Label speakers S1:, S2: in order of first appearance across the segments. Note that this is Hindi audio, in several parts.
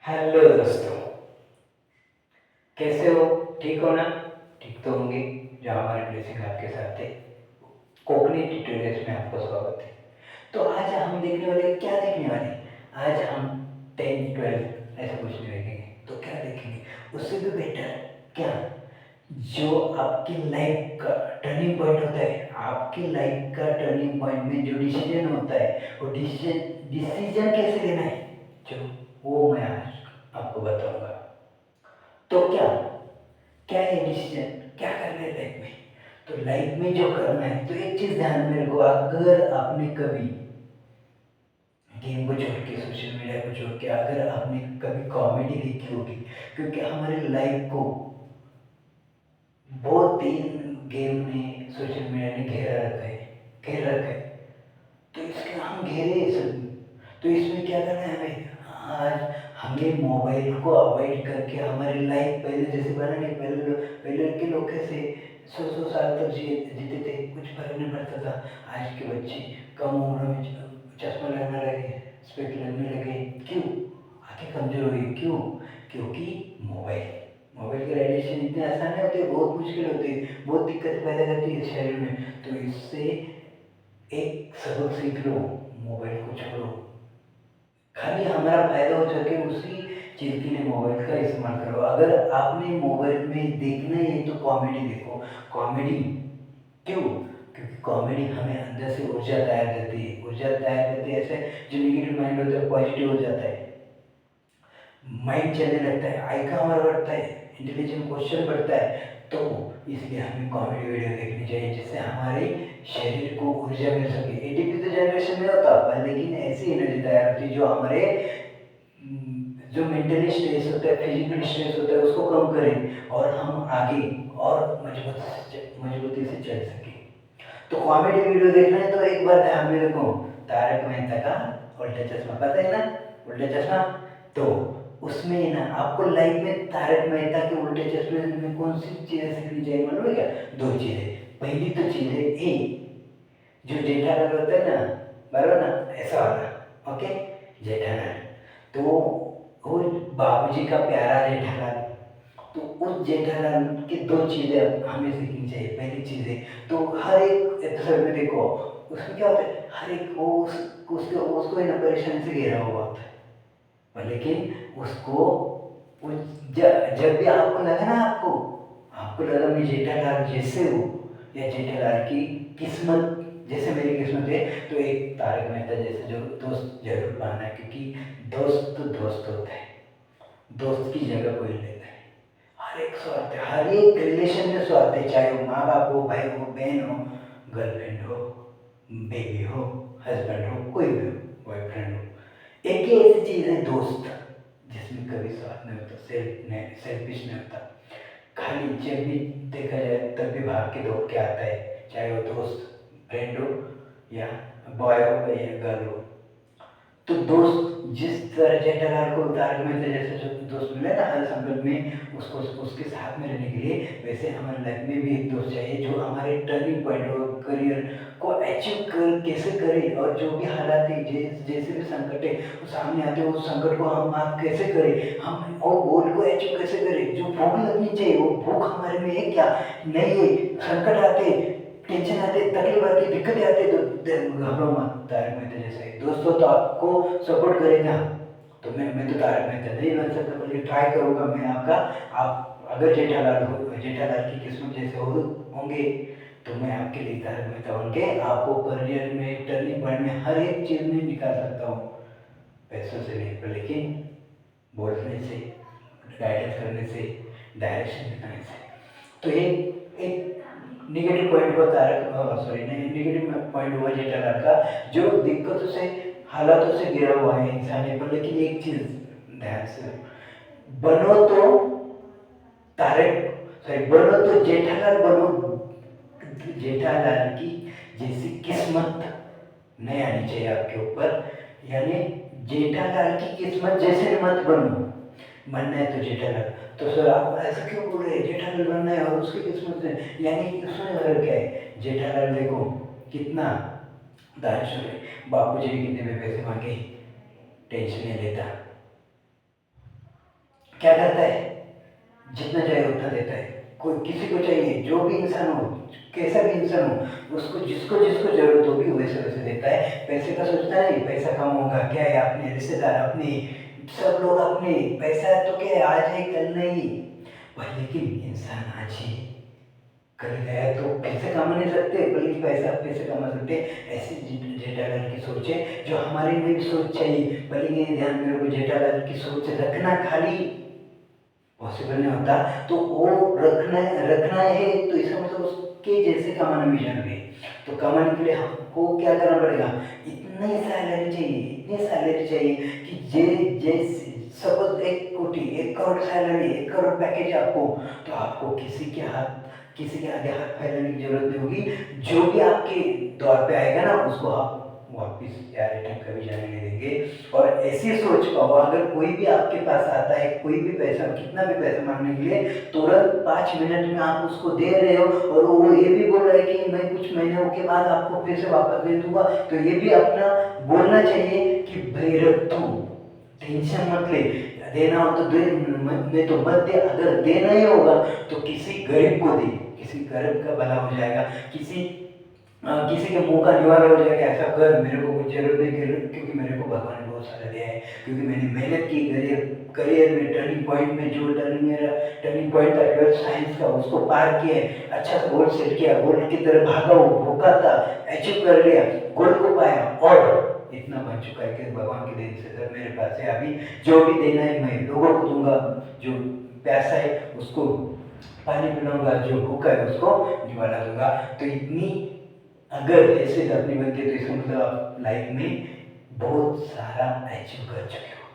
S1: हेलो दोस्तों, कैसे हो? ठीक हो ना? ठीक तो होंगे। जो हमारे ब्लेसिंग आपके साथ थे। कोकनी ट्यूटोरियल्स में आपका स्वागत है। तो आज हम देखने वाले, क्या देखने वाले? आज हम 10th 12th ऐसा कुछ नहीं देखेंगे। तो क्या देखेंगे उससे भी बेटर? क्या जो आपकी लाइफ का टर्निंग पॉइंट होता है, आपकी लाइफ का टर्निंग पॉइंट में जो डिसीजन होता है, वो डिसीजन डिसीजन कैसे लेना है, जो वो मैं आज आपको बताऊंगा। तो क्या क्या है डिसीजन, क्या करना है लाइफ में? तो लाइफ में जो करना है, तो एक चीज ध्यान में रखो। अगर आपने कभी गेम को छोड़ के, सोशल मीडिया को छोड़ के, अगर आपने कभी कॉमेडी देखी होगी, क्योंकि हमारी लाइफ को बहुत दिन गेम ने, सोशल मीडिया ने घेर रखा है। तो इसके हम घेरे सब। तो इसमें क्या करना है हमें? आज हमें मोबाइल को अवॉइड करके हमारी लाइफ पहले जैसे बनानी। पहले के लोग कैसे 100 100 साल तक जीते थे, कुछ फर्क नहीं पड़ता था। आज के बच्चे कम उम्र में चश्मा लगने लगे, स्पेक्ट लगने लगे। क्यों? आंखें कमजोर हुई। क्यों? क्योंकि मोबाइल मोबाइल के रेडिएशन इतने आसान नहीं होते, बहुत मुश्किल होते, बहुत दिक्कत पैदा करती है शरीर में। तो इससे एक सबक सीख लो, मोबाइल को छोड़ो। खाली हमारा फायदा हो सके उसी चीज़ के लिए मोबाइल का इस्तेमाल करो। अगर आपने मोबाइल में देखना ही है तो कॉमेडी देखो। कॉमेडी क्यों? क्योंकि कॉमेडी हमें अंदर से ऊर्जा तैयार करती है। ऐसे जो नेगेटिव माइंड होता है पॉजिटिव हो जाता है, माइंड चलने लगता है, आई का हमारा बढ़ता है, इंटेलिजेंट क्वेश्चन बढ़ता है। तो इसलिए हमें कॉमेडी वीडियो देखनी चाहिए, जिससे हमारे शरीर को ऊर्जा मिल सके। एटीपी तो जनरेशन में होता है, लेकिन ऐसी एनर्जी तैयार होती है जो हमारे जो मेंटली स्ट्रेस होता है, फिजिकली स्ट्रेस होता है, उसको कम करें और हम आगे और मजबूती से चल सके। तो कॉमेडी वीडियो देखना है तो एक बार ध्यान में रखो, तारक मेहता का उल्टा चश्मा, पता है ना? उल्टा चश्मा। तो उसमें ना आपको लाइफ में तारक मेहता के उल्टे चश्मे में कौन सी चीजें सीखनी चाहिए मालूम है क्या? दो चीजें। पहली तो चीज है ए, जो जेठालाल होता है ना, बराबर ना, ऐसा वाला, ओके, जेठालाल। तो वो बाबूजी का प्यारा जेठालाल। तो उस जेठालाल की दो चीजें हमें सीखनी चाहिए। पहली चीज है, तो हर एक एपिसोड में देखो, उसमें क्या होता है, हर एक वो उसको उसको है ना परेशानी से घेरा हुआ होता है। पर लेकिन उसको जब भी आपको लगा ना, आपको लगा मैं जेठालाल जैसे हूँ, या जेठालाल की किस्मत जैसे मेरी किस्मत है, तो एक तारक मेहता जैसे जो दोस्त जरूर पाना है। क्योंकि दोस्त तो दोस्त होता है, दोस्त की जगह कोई लेता है। हर एक स्वार्थ है, हर एक रिलेशन में स्वार्थ है, चाहे वो माँ बाप हो, भाई हो, बहन हो, गर्लफ्रेंड हो, बेबी हो, हस्बैंड हो, कोई भी हो, बॉयफ्रेंड हो। एक ही ऐसी चीज है दोस्त, जिसमें कभी स्वार्थ नहीं होता, सेल्फिश नहीं होता। खाली जब भी देखा जाए तब भी भाग के दौड़ के आता है, चाहे वो दोस्त फ्रेंड हो, या बॉय हो या गर्ल हो। तो दोस्त जिस तरह जेठालाल को तारक मेहता जैसे जो दोस्त मिले ना हर संकट में, उसको उसके साथ में रहने के लिए, वैसे हमारे लाइफ में भी एक दोस्त चाहिए जो हमारे टर्निंग पॉइंट हो, करियर को अचीव कर कैसे करे। और जो भी हालात है, जैसे भी संकट है वो सामने आते हैं, उस संकट को हम मात कैसे करें, हम और गोल को अचीव कैसे करें। जो भूख लगनी चाहिए, वो भूख हमारे में है क्या, नहीं है। संकट आते, टेंशन आते, तकलीफ आती, दिक्कतें आती, तो घबराओ मत। तारक मेहता जैसे दोस्तों तो आपको सपोर्ट करेगा। तो मैं तो तारक मेहता नहीं बन सकता, बल्कि ट्राई करूंगा मैं आपका। आप अगर जेठालाल की किस्मत जैसे होंगे, तो मैं आपके लिए तारक मेहता बन के आपको करियर में, टर्निंग पॉइंट में, हर एक चीज में निकाल सकता हूँ। पैसों से नहीं, पर लेकिन बोलने से, गाइडेंस करने से, डायरेक्शन दिखाने से। तो एक निगेटिव पॉइंट हुआ नेगेटिव पॉइंट हुआ जेठालाल का, जो दिक्कतों से, हालातों से घिरा हुआ है इंसान है। पर लेकिन एक चीज ध्यान से, बनो तो बनो तो जेठालाल बनो। जेठालाल की जैसी किस्मत नहीं आनी चाहिए आपके ऊपर। यानी जेठालाल की किस्मत जैसे मत बनो। बनना है तो जेठालाल। तो सर आप ऐसा क्यों बोल रहे हैं, जेठालाल बनना है और उसकी किस्मत से, यानी उसमें गलत क्या है? जेठालाल देखो कितना दानशूर है, बापू जी ने कितने में पैसे मांगे, टेंशन नहीं लेता। क्या करता है, जितना चाहिए उतना देता है। कोई किसी को चाहिए, जो भी इंसान हो, कैसा भी इंसान हो, उसको जिसको जिसको जरूरत होगी वैसे वैसे देता है। पैसे का सोचता नहीं, पैसा कम होगा क्या है, अपने रिश्तेदार अपने सब लोग अपने, पैसा तो क्या है, आज है कल नहीं। पर लेकिन इंसान आज ही कल गया तो फिर से कमा नहीं सकते, बल्कि पैसा फिर से कमा सकते। ऐसी जेठालाल की सोच है, जो हमारी में भी सोच चाहिए। बल्कि ये ध्यान मेरे को, जेठालाल की सोच रखना खाली पॉसिबल नहीं होता, तो वो रखना है तो इसका मतलब उसके जैसे कमाना भी जरूरी है। तो कमाने के लिए हमको क्या करना पड़ेगा, इतनी सैलरी चाहिए, इतनी सैलरी चाहिए कि जे जैसे सपोज 1 कोटी 1 करोड़ सैलरी, 1 करोड़ पैकेज आपको, तो आपको किसी के आगे हाथ फैलाने की जरूरत नहीं होगी। जो भी आपके द्वार पे आएगा ना, उसको आप वापिस या रिटर्न कभी जाने नहीं देंगे। और ऐसी सोच पाओ, अगर कोई भी आपके पास आता है, कोई भी पैसा, कितना भी पैसा मांगने के लिए, तुरंत 5 मिनट में आप उसको दे रहे हो, और वो ये भी बोल रहा है कि मैं कुछ महीनों के बाद आपको फिर से वापस दे दूंगा, तो ये भी अपना बोलना चाहिए कि भाई रख तू, टेंशन मत ले, देना हो तो दे, नहीं तो मत दे। अगर देना ही होगा तो किसी गरीब को दे, किसी गरीब का भला हो जाएगा, किसी के मुंह का निवारण हो जाएगा। ऐसा कर, मेरे को कुछ जरूरत नहीं, क्योंकि मेरे को भगवान ने बहुत सारा दिया है, क्योंकि मैंने मेहनत की, करियर में टर्निंग पॉइंट में, जो टर्निंग पॉइंट था 12th साइंस का, उसको पार किया है, अच्छा से गोल सेट किया, गोल की तरफ भागा, भूखा था, अचीव कर लिया, गोल को पाया, और इतना बन चुका है कि भगवान की देन से सर मेरे पास है। अभी जो भी देना है मैं लोगों को दूंगा, जो प्यासा है उसको पानी पिलाऊंगा, जो भूखा है उसको निवाला दूंगा। तो इतनी अगर ऐसे अपनी बनती है, तो इसका मतलब आप लाइफ में बहुत सारा अचीव कर चुके हो।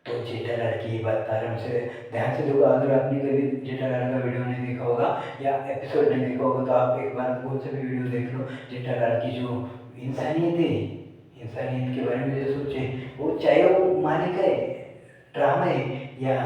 S1: तो जेठालाल की ये बात आराम से ध्यान से देखो। अगर आपने कभी जेठालाल का वीडियो नहीं देखा होगा या एपिसोड नहीं देखा होगा, तो आप एक बार कौन सा भी वीडियो देख लो। जेठालाल की जो इंसानियत है, इंसानियत के बारे में जो सोचे, वो चाहे वो मालिक है, ड्रामा है या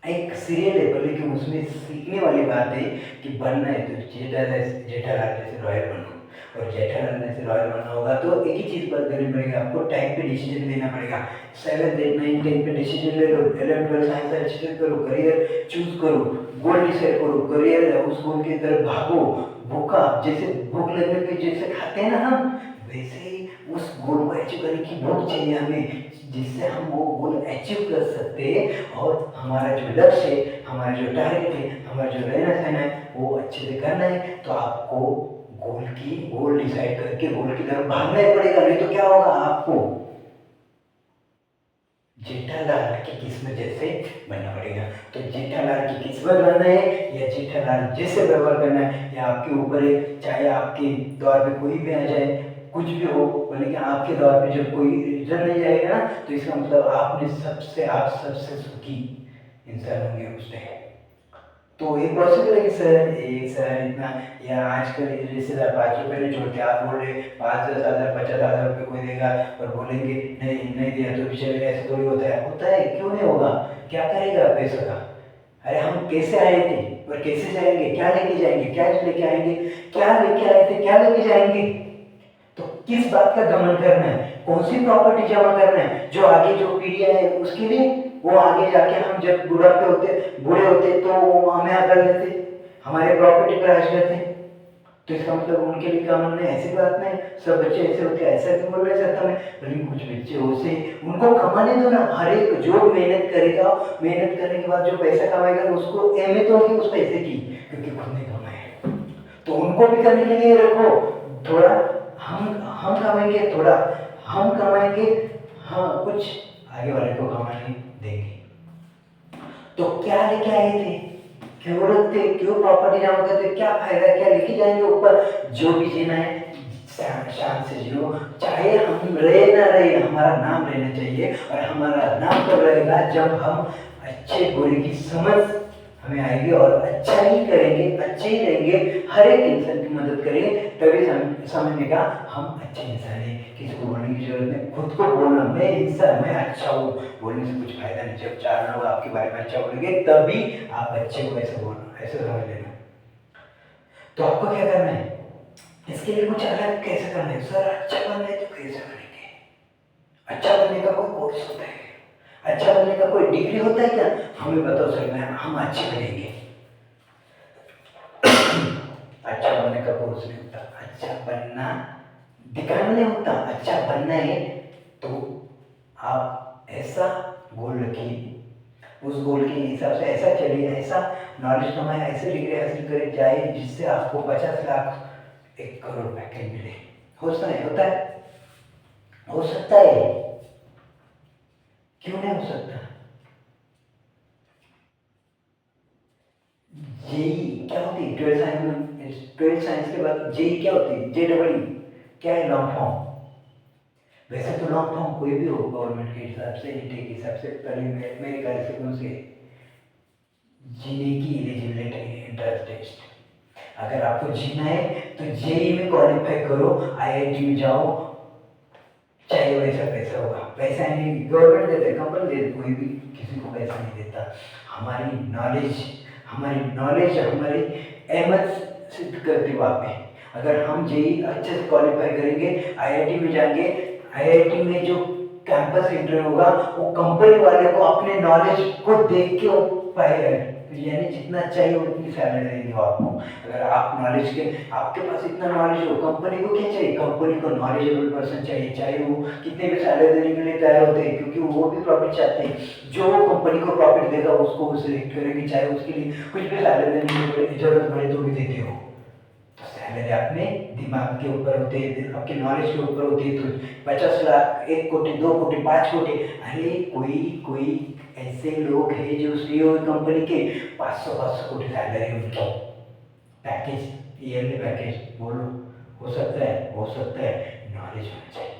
S1: एक सीरियल है, बल्कि उसमें सीखने वाली बात है कि बनना है तो जेठालाल जैसे रॉयल बनो। और जेठालाल जैसे रॉयल बनना होगा तो एक ही चीज़ पर करनी पड़ेगी, आपको टाइम पे डिसीजन लेना पड़ेगा। 7, 8, 9, 10 पे डिसीजन ले लो, 11, 12 साइंस अच्छे से करो, करियर चूज करो, गोल डिसाइड करो, करियर उस गोल की तरफ भागो। भूखा, जैसे भूख लगने पे जैसे खाते हैं ना हम, वैसे ही उस गोल को अचीव करने की भूख चाहिए हमें, जिससे हम वो गोल अचीव कर सकते हैं। और हमारा जो लक्ष्य है, हमारा जो टारगेट है, हमारा जो रहना सहना है, वो अच्छे से करना है। तो आपको गोल डिसाइड करके गोल की तरफ भागना ही पड़ेगा, नहीं तो क्या होगा, आपको जेठालाल की किस्मत जैसे बनना पड़ेगा। तो जेठालाल की किस्मत बनना है या जेठालाल जैसे व्यवहार करना है, या आपके ऊपर है। चाहे आपके द्वार पे कोई भी आ जाए, कुछ भी हो, लेकिन आपके द्वार पे जब कोई रिटर्न नहीं जाएगा ना, तो इसका मतलब आप सबसे सुखी इंसान होंगे उस टाइम। तो ये पॉसिबल है कि सर इतना, या आजकल रिश्तेदार 5 रुपये नहीं छोड़ते, आप बोल रहे 5, 10 हज़ार, 50 हज़ार रुपये कोई देगा, और बोलेंगे नहीं नहीं दिया तो भी चलेगा, ऐसा थोड़ी होता है, क्यों नहीं होगा, क्या करेगा पैसा का। अरे हम कैसे आए थे और कैसे जाएंगे, क्या लेके जाएंगे, क्या लेके आएंगे, क्या लेके आए थे, क्या लेके जाएंगे। तो किस बात का गमन करना है, कौन सी प्रॉपर्टी जमा करना है, जो आगे जो पीढ़ियां है उसके लिए, वो आगे जाके हम जब बूढ़े होते तो वो हमें आकर लेते, हमारे प्रॉपर्टी पर आज लेते। तो इसका मतलब उनके लिए काम नहीं, ऐसी बात नहीं, सब बच्चे ऐसे होते हैं, ऐसा क्यों बोल रहे सकता मैं, लेकिन कुछ बच्चे होते, उनको कमाने दो ना। हर एक जो मेहनत करेगा, मेहनत करने के बाद जो पैसा कमाएगा, उसको अहमियत होगी उस पैसे की, क्योंकि खुद ने कमाया। तो उनको भी करने के लिए रखो थोड़ा, हम कमाएंगे, थोड़ा हम कमाएंगे, हाँ कुछ आगे वाले को कमाने देंगे। तो क्या लेके आए थे, क्यों रखते, क्यों प्रॉपर्टी जमा करते, क्या फायदा, क्या लेके जाएंगे ऊपर। जो भी जीना है शान से जियो, चाहे हम रहे ना रहे, हमारा नाम रहना चाहिए। और हमारा नाम कब रहेगा, जब हम अच्छे बुरे की समझ हमें आएगी और अच्छा ही करेंगे, अच्छे ही रहेंगे, हर एक इंसान की मदद करेंगे, तभी समझने का हम अच्छे इंसान हैं। किसी को बोलने की जरूरत नहीं, खुद को बोलना मैं इंसान, मैं अच्छा हूँ, बोलने से कुछ फायदा नहीं। जब 4 लोग आपके बारे में अच्छा बोलेंगे, तभी आप अच्छे को ऐसे बोलना, ऐसे समझ लेना। तो आपको क्या करना है, इसके लिए कुछ अलग कैसे करना है, सर अच्छा बनना है तो कैसे बनेंगे। अच्छा बनने का कोई कोर्स होता है, अच्छा बनने का कोई डिग्री होता है क्या? हमें बताओ सर, मैं हम अच्छे बनेंगे। अच्छा बनने का कोर्स नहीं होता, अच्छा बनना दिखाना नहीं होता। अच्छा बनना है तो आप ऐसा गोल रखिए, उस गोल के हिसाब से ऐसा चलिए, ऐसा नॉलेज कमाए, ऐसे डिग्री हासिल करे जाए जिससे आपको 50 लाख 1 करोड़ पैकेज मिले। होता है, होता है, हो सकता है, क्यों नहीं हो सकता? जेई क्या होती है? 12 साइंस के बाद जेई क्या होती है? JEE क्या है? Long form. वैसे तो लॉन्ग फॉर्म कोई भी हो गवर्नमेंट के हिसाब से, इंटेक के हिसाब से, पहले मेरे ख्याल से कौन से जीने की एलिजिबिलिटी एंट्रेंस टेस्ट। अगर आपको जीना है तो जेई में क्वालिफाई करो, आईआईटी में जाओ, चाहे वैसा पैसा होगा। पैसा नहीं गवर्नमेंट देते, कंपनी देते, कोई भी किसी को पैसा नहीं देता। हमारी नॉलेज, हमारी अहमत सिद्ध करती वहाँ पे। अगर हम जेई अच्छे से क्वालिफाई करेंगे, आईआईटी में जाएंगे, आईआईटी में जो कैंपस इंटरव्यू होगा वो कंपनी वाले को अपने नॉलेज को देख के पाए, यानी जितना चाहिए उतनी सैलरी देंगे आपको। अगर आप नॉलेज के, आपके पास इतना नॉलेज हो, कंपनी को क्या चाहिए? कंपनी को नॉलेजेबल पर्सन चाहिए, चाहे वो कितने भी सैलरी देने के लिए तैयार होते हैं, क्योंकि वो भी प्रॉफिट चाहते हैं। जो कंपनी को प्रॉफिट देगा उसको सिलेक्ट करेगी, चाहे उसके लिए कुछ भी सैलरी देने की जरूरत पड़े तो भी देते हो। तो सैलरी अपने दिमाग के ऊपर होती है, आपके नॉलेज के ऊपर होती है। तो 50 लाख, 1 कोटी, 2 कोटी, 5 कोटी, अरे कोई कोई ऐसे लोग हैं जो सीईओ कंपनी के 500 कोटी सैलरी है उनकी, पैकेज, ईयरली पैकेज। बोलो हो सकता है? हो सकता है। नॉलेज होना चाहिए,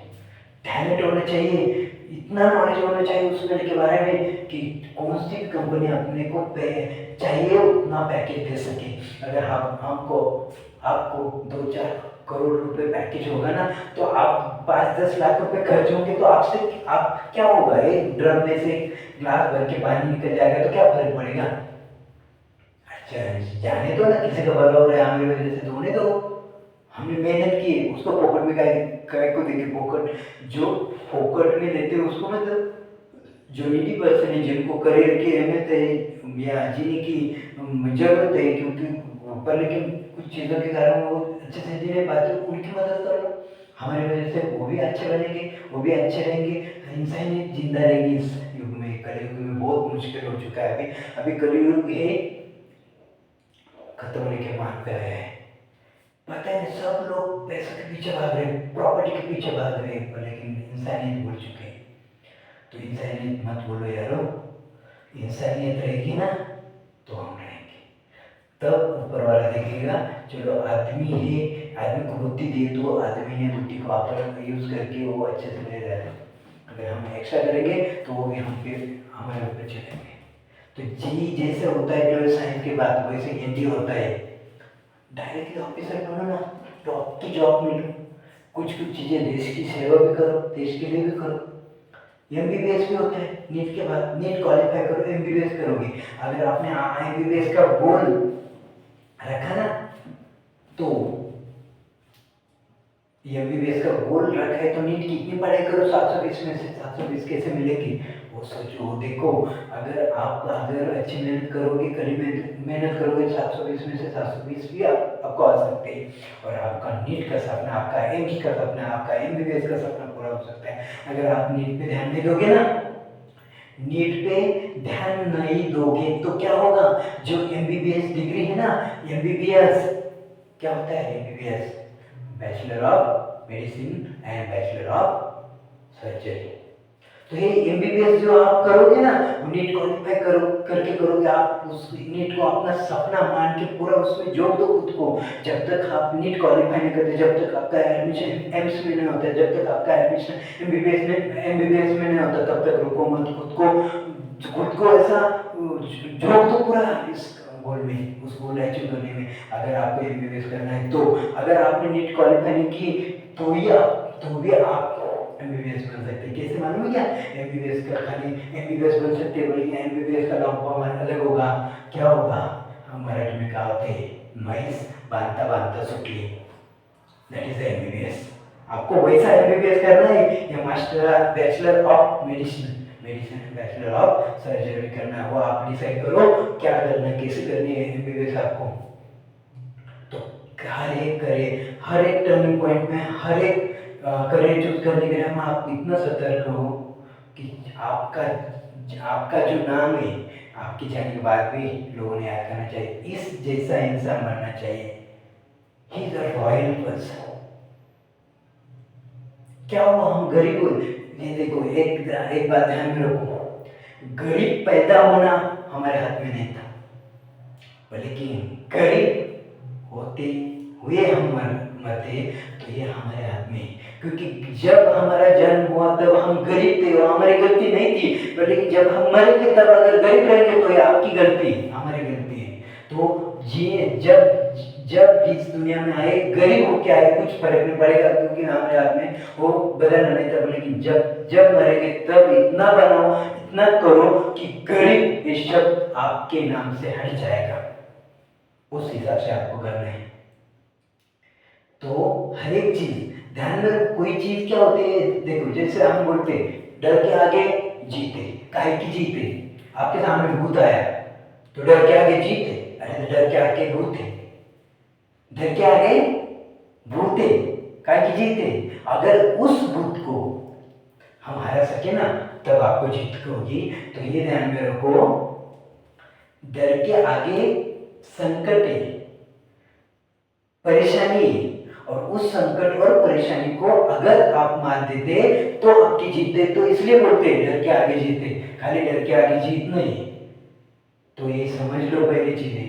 S1: टैलेंट होना चाहिए, इतना नॉलेज होना चाहिए उस फील्ड के बारे में कि कौन सी कंपनी अपने को चाहिए उतना पैकेज दे सके। अगर हम हमको आपको 2-4 करोड़ रुपए पैकेज होगा ना, तो आप 5-10 लाख रुपए खर्च होंगे तो आपसे आप क्या होगा? एक ड्रम में से ग्लास भर के पानी निकल जाएगा तो क्या फर्क पड़ेगा? अच्छा जाने दो ना, किसी का भला हो रहा है हमारी वजह से तो होने दो। हमने मेहनत की, उसको फोकट में काय को देंगे? फोकट जो फोकट में देते हैं उसको, मतलब जो नीडी पर्सन है, जिनको करियर की अहमियत है या जीने की जरूरत है, क्योंकि पर लेकिन कुछ चीज़ों के कारण वो अच्छे से जी नहीं पाते, उनकी मदद कर लो। हमारी वजह से वो भी अच्छे बनेंगे, वो भी अच्छे रहेंगे, इंसानियत जिंदा रहेगी इस युग में। कलयुग में बहुत मुश्किल हो चुका है, अभी अभी कलयुग है खत्म होने के मार्ग पे आया है। पता है सब लोग पैसों के पीछे भाग रहे हैं, प्रॉपर्टी के पीछे भाग रहे हैं, पर लेकिन इंसानियत भूल चुके हैं। तो इंसानियत मत बोलो यारो, इंसानियत रहेगी ना तो हम रहेंगे, तब ऊपर वाला देखेगा चलो आदमी है, आदमी को बुद्धि दे दो, आदमी ने बुद्धि को आप यूज करके वो अच्छे से ले रहा है। अगर हम एक्स्ट्रा करेंगे तो वो भी हम फिर हमारे ऊपर चलेंगे। तो जी जैसे होता है 12 साइंस के बाद, वैसे एनडी होता है। डायरेक्टली ऑफिसर बनो ना, टॉप की जॉब मिलो, कुछ कुछ चीज़ें देश की सेवा भी करो, देश के लिए भी करो। एमबीबीएस भी होता है, नीट के बाद नीट क्वालिफाई करो, एमबीबीएस करोगे। अगर आपने एमबीबीएस का गोल रखा ना, तो एमबीबीएस का गोल रखा है तो नीट की इतनी पढ़ाई करो, 720 में से 720 कैसे मिलेगी वो सोचो, वो देखो। अगर अच्छी मेहनत करोगे, कड़ी मेहनत करोगे, 720 में से 720 भी आपको आ सकते हैं, और आपका नीट का सपना, आपका एम्स का सपना, आपका एमबीबीएस का सपना पूरा हो सकता है। अगर आप नीट पे ध्यान नहीं दोगे ना, नीट पे ध्यान नहीं दोगे तो क्या होगा? जो एमबीबीएस डिग्री है ना, एमबीबीएस क्या होता है? MBBS bachelor of medicine and bachelor of surgery. तो ये एमबीबीएस जो आप करोगे ना, नीट क्वालिफाई करके करोगे, आप उस नीट को अपना सपना मान के पूरा उसमें जोड़ दो खुद को। जब तक आप नीट क्वालिफाई नहीं करते, जब तक आपका एडमिशन एम्स में नहीं होता, जब तक आपका एडमिशन एमबीबीएस में नहीं होता, तब तक रुको मत, खुद को ऐसा जोड़ दो पूरा इस गोल में, उस गोल अचीव करने में। अगर आपको एमबीबीएस करना है तो, अगर आपने नीट क्वालिफाई नहीं की तो भी आप एमबीबीएस बन सकते हैं। कैसे मालूम है क्या? एमबीबीएस का खाली एमबीबीएस बन सकते हैं, बल्कि एमबीबीएस का लॉन्ग फॉर्म अलग होगा। क्या होगा? हम मराठी में कहावत है, म्हैस बांधता बांधता सुटली, दैट इज एमबीबीएस। आपको वैसा एमबीबीएस करना है या master bachelor of medicine, medicine में बैचलर ऑफ सर्जरी करना है, वो आप डिसाइड करो क्या करना है, कैसे करनी है एमबीबीएस आपको। तो हर एक करियर, हर एक टर्निंग पॉइंट में, हर एक करियर चूज करने के टाइम आप इतना सतर्क हो कि आपका आपका जो नाम है आपके जाने के बाद भी लोगों ने याद करना चाहिए, इस जैसा इंसान बनना चाहिए। He is a royal person. क्या हुआ हम गरीब हो, ये देखो एक बात ध्यान में रखो, गरीब पैदा होना हमारे हाथ में नहीं था, लेकिन गरीब होते हुए हम मरते तो ये हमारे हाथ में, क्योंकि जब हमारा जन्म हुआ तब हम गरीब थे और हमारी गलती नहीं थी, लेकिन जब हम मरेंगे तब अगर गरीब रहेंगे तो ये आपकी गलती, हमारी गलती है। तो ये जब जब इस दुनिया में आए गरीब हो क्या है कुछ फर्क नहीं पड़ेगा, क्योंकि हमारे हाथ में वो बदलना नहीं था, लेकिन जब जब मरेंगे तब इतना बनाओ, इतना करो कि गरीब ये शब्द आपके नाम से हट जाएगा, उस हिसाब से आपको करना है। तो हर एक चीज ध्यान में, कोई चीज क्या होती है, देखो जैसे हम बोलते डर के आगे जीते, काहे की जीते, आपके सामने भूत आया तो डर के आगे जीते, अरे तो डर के आगे भूत है, डर के आगे भूत है, काहे की जीते, अगर उस भूत को हम हरा सके ना तब आपको जीत होगी। तो ये ध्यान में रखो, डर के आगे संकट है, परेशानी है, और उस संकट और परेशानी को अगर आप मान देते तो आपकी जीतते। तो इसलिए बोलते हैं डर के आगे जीते, खाली डर के आगे जीत नहीं। तो ये समझ लो पहली चीजें,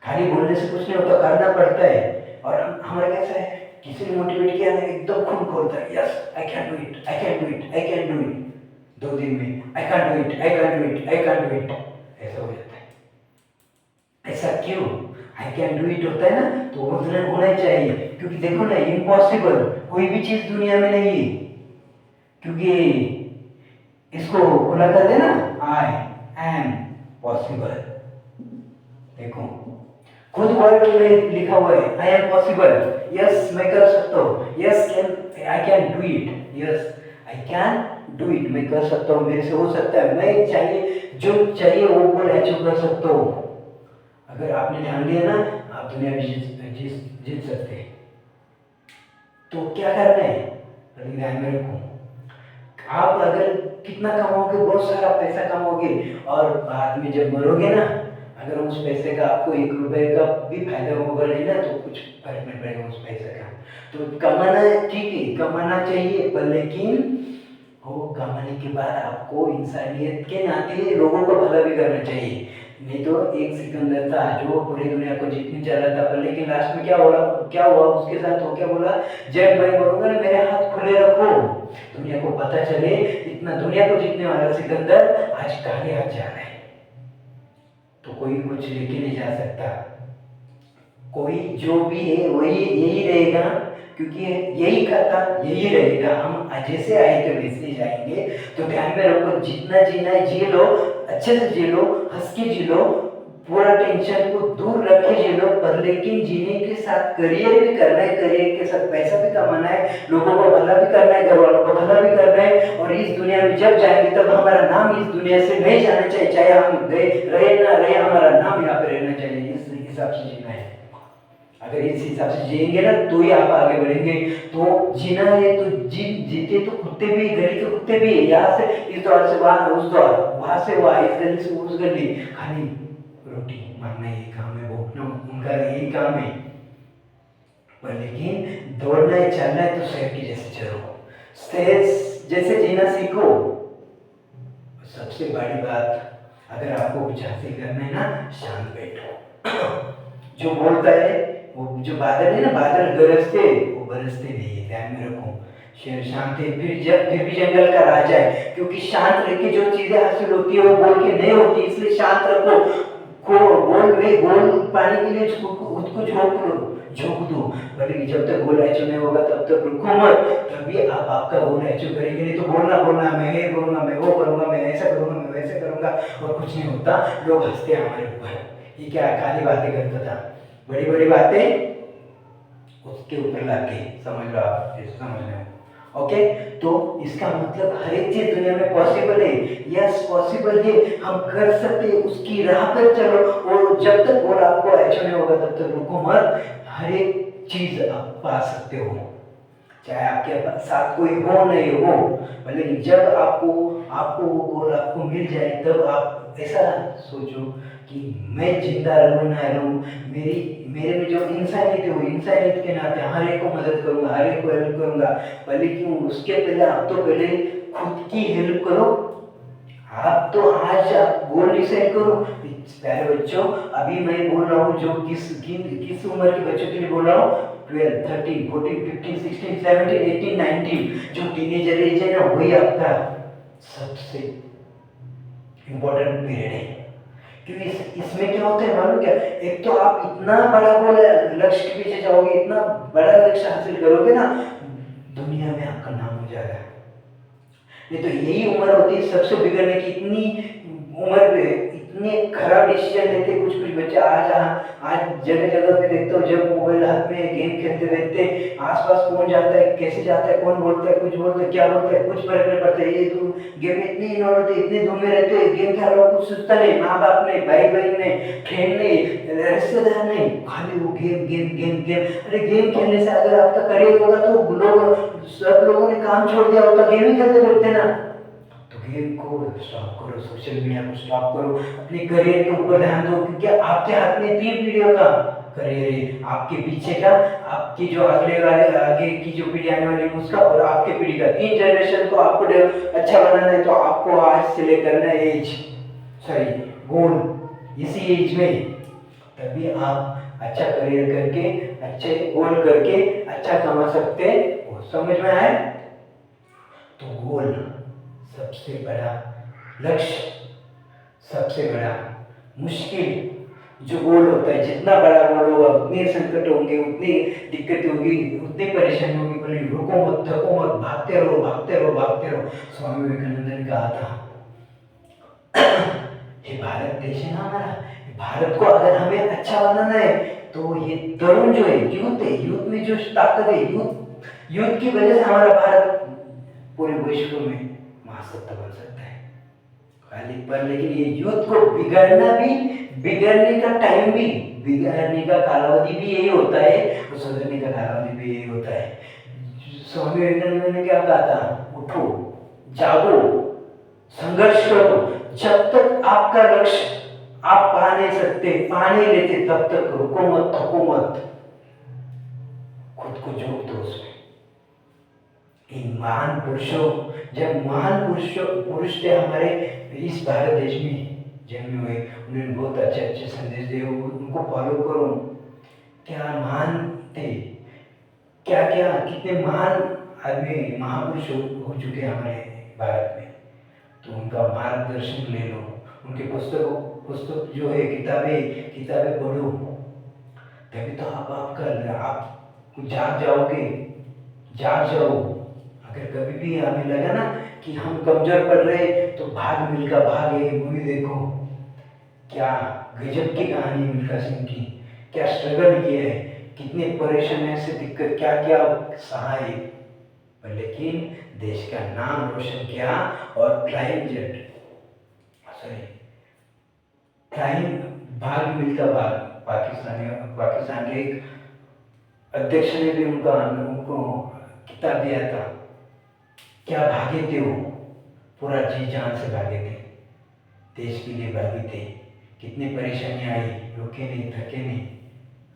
S1: खाली बोलने से कुछ नहीं होता, करना पड़ता है। और हमारा कैसा है, किसी ने मोटिवेट किया ना एकदम खून खोलता है, yes I can do it, I can do it, I can do it, 2 दिन में I can do it, I can do it, I can do it, ऐसा हो जाता है। ऐसा क्यों, आई कैन डू इट होता है ना तो होना चाहिए, क्योंकि देखो ना इम्पॉसिबल कोई भी चीज दुनिया में नहीं है, क्योंकि इसको खुला कर देना, आई एम पॉसिबल, देखो खुद वर्ड में लिखा हुआ है आई एम पॉसिबल, यस मैं कर सकता हूँ, yes can I can do it, yes I can do it, मैं कर सकता हूँ, मेरे से हो सकता है, मैं चाहिए जो चाहिए वो गोल अचीव कर सकता हूँ। अगर आपने ध्यान दिया ना आप दुनिया में जीत सकते हैं। तो क्या करना है, ध्यान में रखो, आप अगर कितना कमाओगे, बहुत सारा पैसा कमाओगे, और बाद में जब मरोगे ना अगर उस पैसे का आपको 1 रुपए का भी फायदा होगा नहीं ना तो कुछ फर्क नहीं पड़ेगा उस पैसे का। तो कमाना ठीक है, कमाना चाहिए, पर लेकिन वो कमाने के बाद आपको इंसानियत के नाते लोगों को भला भी करना चाहिए। नहीं तो एक सिकंदर था जो पूरी दुनिया को जीतने चला था, पर लेकिन लास्ट में क्या हुआ उसके साथ, हो क्या बोला, जब मैं मरूंगा ना मेरे हाथ खुले रखो, दुनिया को पता चले इतना दुनिया को जीतने वाला सिकंदर आज खाली हाथ जा रहा है। तो कोई कुछ लेके नहीं जा सकता, कोई जो भी है वही यही रहेगा, क्योंकि यही करता यही रहेगा, हम जैसे आए थे वैसे जाएंगे। तो ध्यान में रखो, जितना जीना है जी लो, अच्छे से जी लो, हंस के जी लो, पूरा टेंशन को दूर रख के जी लो, पर लेकिन जीने के साथ करियर भी करना है, करियर के साथ पैसा भी कमाना है, लोगों को भला भी करना है, घर वालों को भला भी करना है, और इस दुनिया में जब जाएंगे तब हमारा नाम इस दुनिया से नहीं जाना चाहिए, चाहे हम रहे ना रहे, हमारा नाम यहाँ पे रहना चाहिए, इस हिसाब से जीना है। अगर इस हिसाब से जिएंगे ना तो ही आप आगे बढ़ेंगे। तो जीना है तो जीते तो कुत्ते भी, गली के कुत्ते भी, यहाँ से इस द्वार से वहां, उस द्वार, वहां से वहां, इस गली से उस गली, खाली रोटी मारना यही काम है, भोगना उनका यही काम है। पर लेकिन दौड़ना है, चलना है तो शेर की जैसे चलो, शेर जैसे जीना सीखो। सबसे बड़ी बात, अगर आपको कुछ हासिल करना है ना, शांत बैठो। जो बोलता है वो, जो बादल है ना, बादल गरजते वो बरसते नहीं है, ध्यान में रखो। शेर शांत है, फिर भी जंगल का राजा है, क्योंकि शांत रह के जो चीजें हासिल होती है वो बोल के नहीं होती, इसलिए शांत रखो। गोल पानी के लिए खुद को झोंक दो, बल्कि जब तक गोल अचीव नहीं होगा तब तक रुको मत, तभी आप आपका गोल अचीव करेंगे। नहीं तो बोलना मैं ये बोलूंगा, मैं वो करूंगा, मैं ऐसा करूंगा, मैं वैसे करूंगा, और कुछ नहीं होता। लोग हंसते हैं हमारे ऊपर, ये क्या खाली बातें करता था, बड़ी बड़ी बातें उसके ऊपर लाके समझ लो आप, समझ लो। ओके, तो इसका मतलब हर एक चीज दुनिया में पॉसिबल है। यस पॉसिबल है, हम कर सकते हैं, उसकी राह पर चलो। और जब तक गोल आपको अचीव नहीं होगा तब तक रुको मत। हर एक चीज आप पा सकते हो, चाहे आपके साथ कोई हो नहीं हो। लेकिन जब आपको आपको वो गोल आपको मिल जाए तब आप ऐसा सोचो कि मैं जिंदा रहूं ना रहूं, मेरे में जो इंसानियत है वो इंसानियत के नाते हर एक को मदद करूंगा, हर एक को हेल्प करूंगा। भले क्यों, उसके पहले आप तो पहले खुद की हेल्प करो। आप तो आज आप गोल डिसाइड करो। प्यारे बच्चों, अभी मैं बोल रहा हूँ जो किस उम्र के बच्चों के लिए बोल रहा हूँ, 12, 13, 14, 15, 16, 17, 18, 19, जो टीनेजर एज है ना, वही आपका सबसे इम्पोर्टेंट पीरियड है। क्योंकि इसमें क्या होता है मालूम क्या, एक तो आप इतना बड़ा गोल लक्ष्य के पीछे जाओगे, इतना बड़ा लक्ष्य हासिल करोगे ना, दुनिया में आपका नाम हो जाएगा। नहीं तो यही उम्र होती है सबसे बिगड़ने की। इतनी उम्र पे इतने खराब डिसीजन लेते कुछ कुछ बच्चे। आज जगह जगह पे देखते हो, जब मोबाइल हाथ में गेम खेलते रहते, आसपास कौन जाता है, कैसे जाता है, कौन बोलता है, कुछ बोलता है, क्या बोलता है, कुछ फर्क नहीं पड़ता। ये तो गेम में इतने इन्वॉल्व होते, इतने धूम में रहते, गेम खेल रहा कुछ सोचता नहीं, माँ बाप नहीं, भाई बहन नहीं, फ्रेंड नहीं, रिश्तेदार नहीं, खाली वो गेम गेम गेम गेम। अरे गेम खेलने से अगर आपका करियर होगा तो लोग, सब लोगों ने काम छोड़ दिया होता, गेम ही खेलते रहते ना। तो गेम को स्टॉप करो, सोशल मीडिया को स्टॉप करो, अपने करियर के ऊपर ध्यान दो। क्योंकि आपके हाथ में 3 पीढ़ियों का करियर है, आपके पीछे का, आपकी जो अगले वाले आगे की जो पीढ़ी आने वाली है उसका, और आपके पीढ़ी का, 3 जनरेशन को आपको अच्छा बनाना है। तो आपको आज से लेकर ना एज, सॉरी, गोल इसी एज में, तभी आप अच्छा करियर करके, अच्छे गोल करके अच्छा कमा सकते हो। समझ में आए? तो गोल सबसे बड़ा लक्ष्य, सबसे बड़ा मुश्किल जो गोल होता है, जितना बड़ा गोल होगा उतने संकट होंगे, उतनी दिक्कतें होगी, उतनी परेशानी होगी। बोले रुको मत, थको मत, भागते रहो भागते रहो भागते रहो। स्वामी विवेकानंद ने कहा था, ये भारत देश है ना हमारा, भारत को अगर हमें अच्छा बनाना है तो ये तरुण जो है, यूथ है, यूथ में जो ताकत है, यूथ की वजह से हमारा भारत पूरे विश्व में महासत्ता बन सकता है। खाली पर लेकिन ये यूथ को बिगड़ना भी, बिगड़ने का टाइम भी, बिगड़ने का कालावधि भी यही होता है, और सुधरने का कालावधि भी यही होता है। स्वामी विवेकानंद ने क्या कहा था, उठो, जागो, संघर्ष करो। जब तक आपका लक्ष्य आप पा नहीं सकते, पा नहीं लेते, तब तक रुको मत, थको मत, खुद को जोड़ दो उसमें। इन महान पुरुषों, जब महान पुरुष थे हमारे इस भारत देश में जन्मे हुए, उन्होंने बहुत अच्छे अच्छे संदेश दिए, उनको फॉलो करो। क्या महान थे, क्या क्या कितने महान आदमी, महापुरुष हो चुके हैं हमारे भारत में। तो उनका मार्गदर्शन ले लो, उनके पुस्तक जो है, किताबें पढ़ो, तभी तो आप जाग जाओगे, जाग जाओ। अगर कभी भी हमें लगा ना कि हम कमजोर पड़ रहे, तो भाग मिल्खा भाग है मूवी देखो, क्या गजब की कहानी मिल्खा सिंह की, क्या स्ट्रगल किया है, कितने परेशानियों से दिक्कत क्या क्या सहा है, लेकिन देश का नाम रोशन किया। और क्राइम भाग मिल्खा भाग, पाकिस्तान के एक अध्यक्ष ने भी उनको किताब दिया था। क्या भागे थे वो, पूरा जी जान से भागे थे, देश के लिए भागे थे। कितनी परेशानियां आई, रुके नहीं, थके नहीं,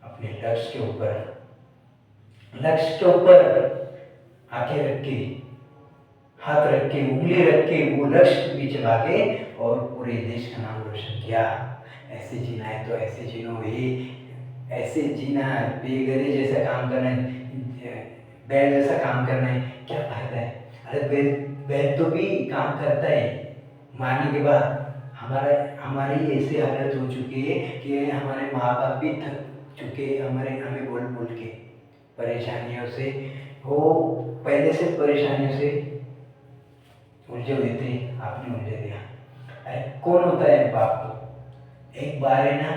S1: अपने लक्ष्य के ऊपर आंखें रख के, हाथ रख के, उंगली रख के वो लक्ष्य के पीछे भागे और पूरे देश का नाम रोशन किया। ऐसे जीना है तो ऐसे जीनो, ये ऐसे जीना है, बेगरे जैसा काम करना है, बैल जैसा काम करना है, क्या फायदा है? अरे बैल तो भी काम करता है, मारने के बाद हमारी ऐसी हालत हो चुकी है कि हमारे माँ बाप भी थक चुके हमें बोल बोल के, परेशानियों से, वो पहले से परेशानियों से उलझे हुए थे, आपने उलझे दिया। अरे कौन होता है बाप को? एक बार है ना,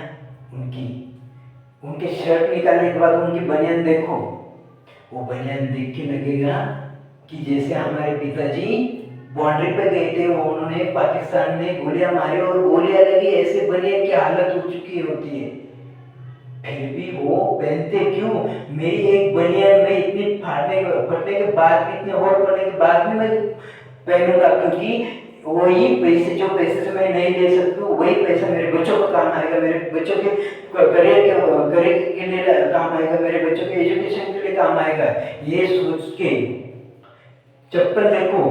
S1: उनके शर्ट निकालने के बाद उनकी बनियान देखो, वो बनियान देख के लगेगा कि जैसे हमारे पिताजी बाउंड्री पे गए थे, वो उन्होंने पाकिस्तान में गोलियां मारी और गोलियां लगी, ऐसे बनिए की हालत हो चुकी होती है, फिर भी वो पहनते क्यों? मेरी एक बनियान में इतनी फटने के बाद भी, इतने होल पड़ने के बाद भी मैं पहनूंगा, क्योंकि वही पैसे, जो पैसे से मैं नहीं ले सकती हूँ, वही पैसा मेरे बच्चों को काम आएगा, मेरे बच्चों के करियर के लिए काम आएगा, मेरे बच्चों के एजुकेशन के लिए काम आएगा। ये सोच के चप्पल देखो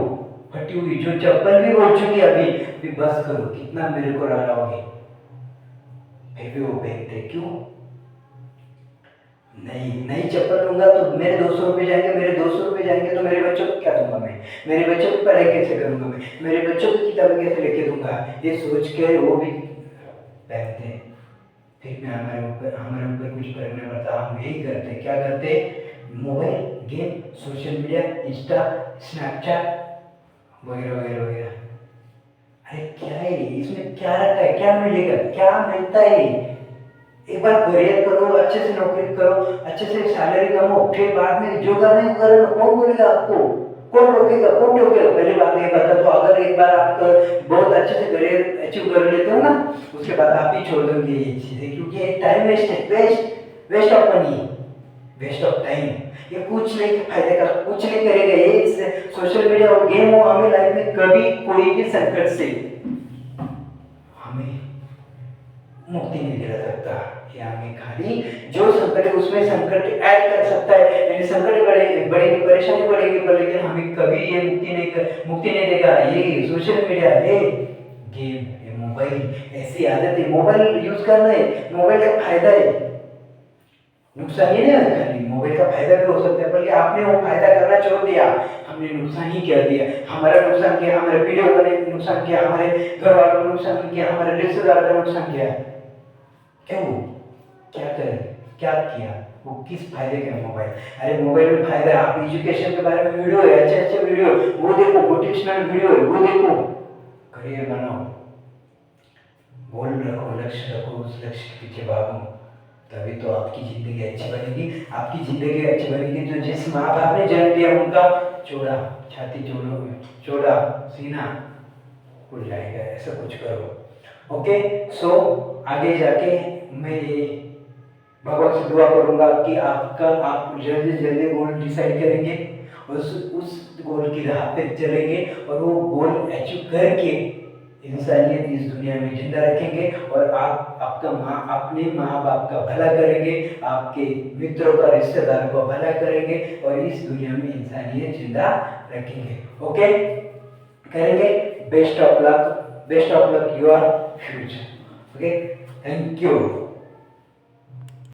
S1: फटी हुई, जो चप्पल भी बोल चुकी अभी बस करो, कितना मेरे को लड़ाओगे, फिर भी वो पहनते क्यों? नहीं, नई चप्पल लूंगा तो मेरे 200 रुपये जाएंगे, मेरे 200 रुपये जाएंगे तो मेरे बच्चों को क्या दूंगा मैं? मेरे बच्चों की पढ़ाई कैसे करूंगा मैं? मेरे बच्चों की किताबें कैसे लेके दूंगा? ये सोच के वो भी पहनते हैं, फिर भी हमारे ऊपर कुछ फर्क नहीं पड़ता। हम यही करते, क्या करते? Mobile game, social media, Insta, Snapchat वगैरह वगैरह वगैरह। अरे क्या है इसमें? क्या रखा है? क्या मिलेगा? क्या मिलता है? एक बार करियर करो, अच्छे से नौकरी करो, अच्छे से सैलरी कमाओ, फिर बाद में जो करना है करो। कौन बोलेगा आपको? कौन रोकेगा? कौन टोकेगा? पहले बात ये बता, तो अगर एक बार आप बहुत अच्छे से करियर अचीव कर लेते हो ना, उसके बाद आप ही छोड़ दोगे ये चीजें, क्योंकि ये टाइम वेस्ट है, waste of money, waste of time. ये कुछ नहीं फायदे का, कुछ नहीं करेगा ये सोशल मीडिया और गेम हो। हमें लाइफ में कभी कोई भी संकट से हमें मुक्ति नहीं दिला सकता। कि हमें खाली जो संकट है उसमें संकट ऐड कर सकता है, यानी संकट बढ़ेगी, परेशानी बढ़ेगी, पर लेकिन हमें कभी ये मुक्ति नहीं देगा। ये सोशल मीडिया, ये गेम, ये मोबाइल, ऐसी आदत है। मोबाइल यूज करना है, मोबाइल का फायदा है, नुकसान ही नहीं है। खाली मोबाइल का फायदा भी हो सकता है, बल्कि आपने वो फायदा करना छोड़ दिया, हमने नुकसान ही कर दिया। हमारा नुकसान किया, हमारे पीढ़ियों का नुकसान किया, हमारे घर वालों का नुकसान किया, हमारे रिश्तेदारों का नुकसान किया। क्यों? क्या करें? क्या किया? वो किस फायदे का मोबाइल? अरे मोबाइल में फायदा है, आप एजुकेशन के बारे में वीडियो है, अच्छे अच्छे वीडियो वो देखो, मोटिवेशनल वीडियो है वो देखो, करियर बनाओ, गोल रखो, लक्ष्य रखो, उस लक्ष्य के पीछे भागो, तभी तो आपकी जिंदगी अच्छी बनेगी। आपकी जिंदगी अच्छी बनेगी तो जिस माँ बाप ने जन्म दिया उनका चौड़ा छाती, चौड़ा सीना खुल जाएगा। ऐसा कुछ करो। ओके, सो आगे जाके मैं ये भगवान से दुआ करूंगा कि आप जल्दी जल्दी गोल डिसाइड करेंगे, उस गोल की राह पे चलेंगे और वो गोल अचीव करके इंसानियत इस दुनिया में जिंदा रखेंगे, और आप अपने माँ बाप का भला करेंगे, आपके मित्रों का, रिश्तेदारों का भला करेंगे, और इस दुनिया में इंसानियत जिंदा रखेंगे। ओके, करेंगे। Best of luck your future. Okay, thank you.